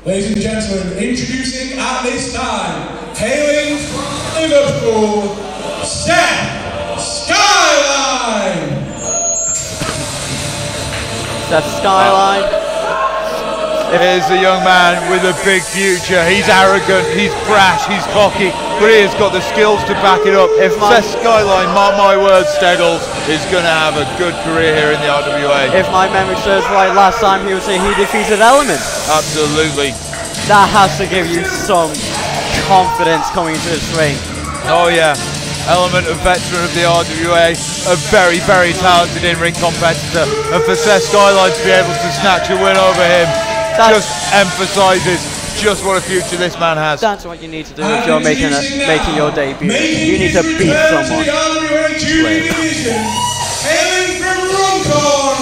Ladies and gentlemen, introducing at this time, hailing from Liverpool, Seth Skyline! Seth Skyline is a young man with a big future. He's arrogant, he's brash, he's cocky, but he has got the skills to back it up. If Seth Skyline, mark my words, Steggles, is going to have a good career here in the RWA. If my memory serves right, last time he defeated Element. Absolutely. That has to give you some confidence coming into this ring. Oh yeah. Element, a veteran of the RWA, a very, very talented in-ring competitor, and for Seth Skyline to be able to snatch a win over him just emphasises just what a future this man has. That's what you need to do if you're making your debut. You need to beat someone. Hailing from Runcorn,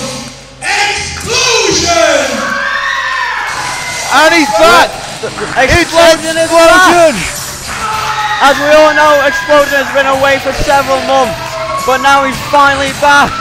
Xplosion! And he's back! Xplosion is back! As we all know, Xplosion has been away for several months, but now he's finally back.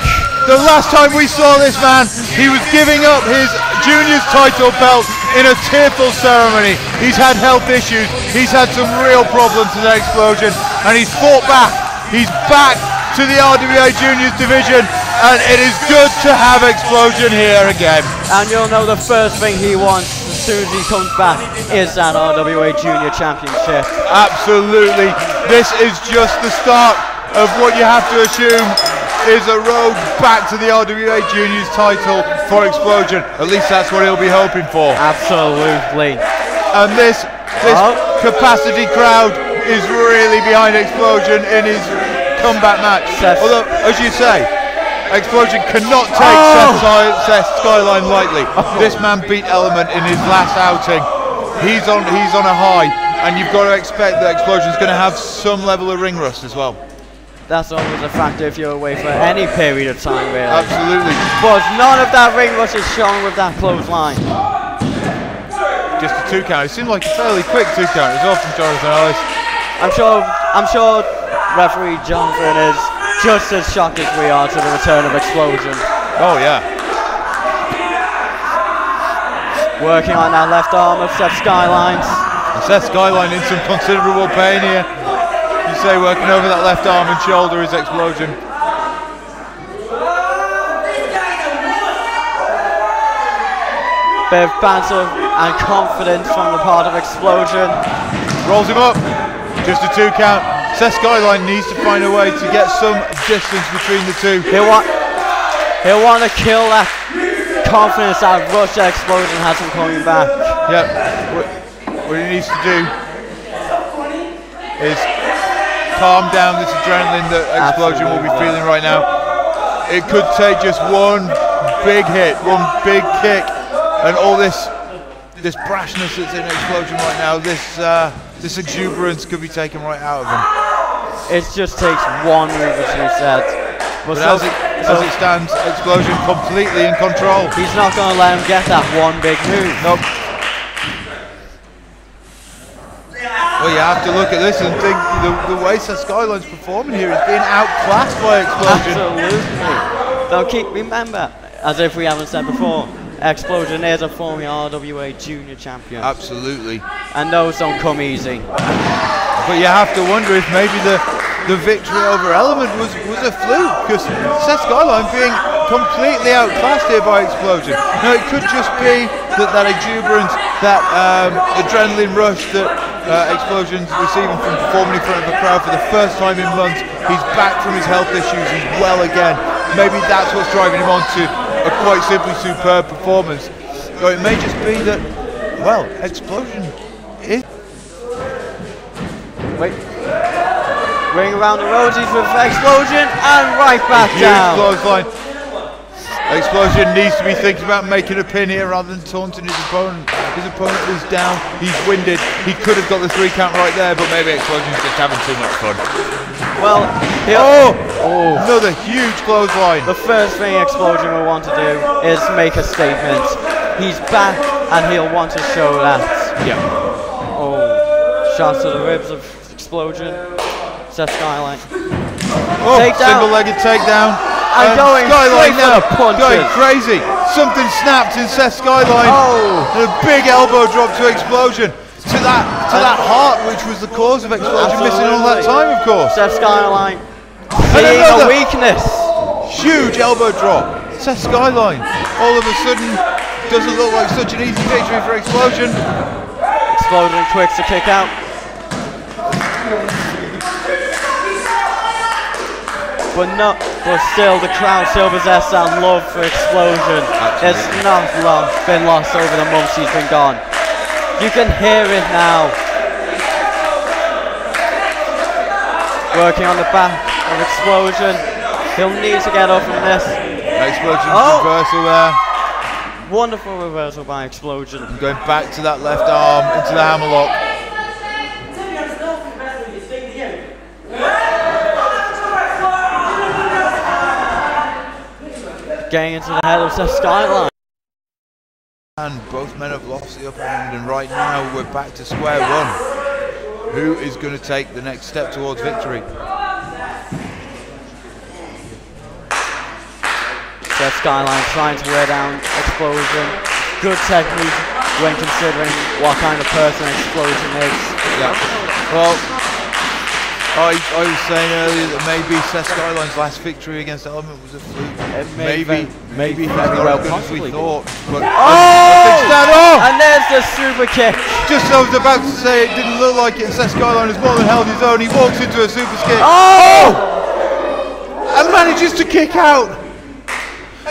The last time we saw this man, he was giving up his juniors title belt in a tearful ceremony. He's had health issues, he's had some real problems in Xplosion, and he's fought back. He's back to the RWA juniors division, and it is good to have Xplosion here again. And you'll know the first thing he wants as soon as he comes back is that RWA Junior Championship. Absolutely. This is just the start of what you have to assume is a road back to the RWA Juniors title for Xplosion. At least that's what he'll be hoping for. Absolutely. And this capacity crowd is really behind Xplosion in his comeback match. Although, as you say, Xplosion cannot take Seth Skyline lightly. This man beat Element in his last outing. He's on a high, and you've got to expect that Xplosion's going to have some level of ring rust as well. That's always a factor if you're away for any period of time, really. Absolutely. But none of that ring rust is shown with that clothesline. Just a 2 count. It seemed like a fairly quick 2 count as well from Jonathan Ellis. I'm sure referee Jonathan is just as shocked as we are to the return of Xplosion. Oh yeah. Working on that left arm of Seth Skyline's. And Seth Skyline in some considerable pain here. You say working over that left arm and shoulder is Xplosion. Bit of banter and confidence from the part of Xplosion. Rolls him up. Just a 2 count. Seth Skyline needs to find a way to get some distance between the two. He'll want to kill that confidence, that rush that Xplosion has him coming back. Yep. What he needs to do is calm down this adrenaline that Xplosion will be feeling right now. It could take just one big hit, one big kick, and all this brashness that's in Xplosion right now, this exuberance could be taken right out of him. It just takes one move, as you said. But as it stands, Xplosion completely in control. He's not going to let him get that one big move. Nope. Well, you have to look at this and think the way Seth Skyline's performing here is being outclassed by Xplosion. Absolutely. Remember, as if we haven't said before, Xplosion is a former RWA Junior Champion. Absolutely. And those don't come easy. But you have to wonder if maybe the victory over Element was a fluke, because Seth Skyline being completely outclassed here by Xplosion. No, it could just be that exuberance, that adrenaline rush that Xplosion's receiving from performing in front of a crowd for the first time in months. He's back from his health issues, he's well again. Maybe that's what's driving him on to a quite simply superb performance. So it may just be that, well, Xplosion is... Wait. Ring around the roses with Xplosion and right back down. Clothesline. Xplosion needs to be thinking about making a pin here rather than taunting his opponent. His opponent is down, he's winded. He could have got the 3 count right there, but maybe Xplosion's just having too much fun. Well, another huge clothesline. The first thing Xplosion will want to do is make a statement. He's back and he'll want to show that. Yeah. Oh, shots to the ribs of Xplosion. Seth Skyline. Single-legged takedown. And going Skyline straight for now the punches. going crazy. Something snapped in Seth Skyline. Oh. And a big elbow drop to Xplosion. To that heart, which was the cause of Xplosion missing all that time, of course. Seth Skyline And seeing another a weakness. huge elbow drop. Seth Skyline, all of a sudden, doesn't look like such an easy victory for Xplosion. Xplosion quicks to kick out. But still, the crowd still possess that love for Xplosion. It's not been lost over the months he's been gone. You can hear it now. Working on the back of Xplosion. He'll need to get up from this. Xplosion's reversal there. Wonderful reversal by Xplosion. And going back to that left arm into the hammerlock. Getting into the head of Seth Skyline. And both men have lost the upper hand, and right now we're back to square one. Who is going to take the next step towards victory? Seth Skyline trying to wear down Xplosion. Good technique when considering what kind of person Xplosion is. Yeah. Well, I was saying earlier that maybe Seth Skyline's last victory against Element was a fluke. Maybe he's very not well as good as we possibly thought. But And there's the super kick. just as I was about to say, it didn't look like it. Seth Skyline has more than held his own. He walks into a super kick. And manages to kick out.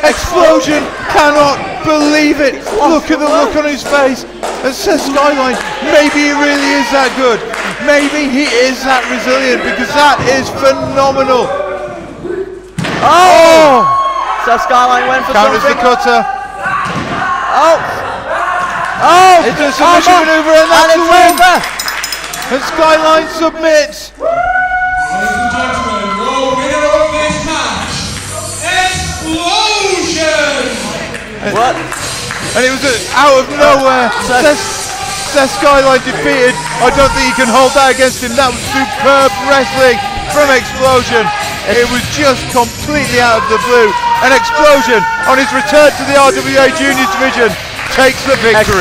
Xplosion cannot believe it. Look at the look on his face. And Seth Skyline, maybe he really is that good. Maybe he is that resilient, because that is phenomenal. Seth Skyline went for Counters something. the cutter. Into a submission maneuver, and that's the win. And Skyline submits. Ladies and gentlemen, your winner of this match, Xplosion! What? And it was out of nowhere. Seth Skyline defeated. I don't think you can hold that against him. That was superb wrestling from Xplosion. It was just completely out of the blue. And Xplosion, on his return to the RWA Juniors division, takes the victory.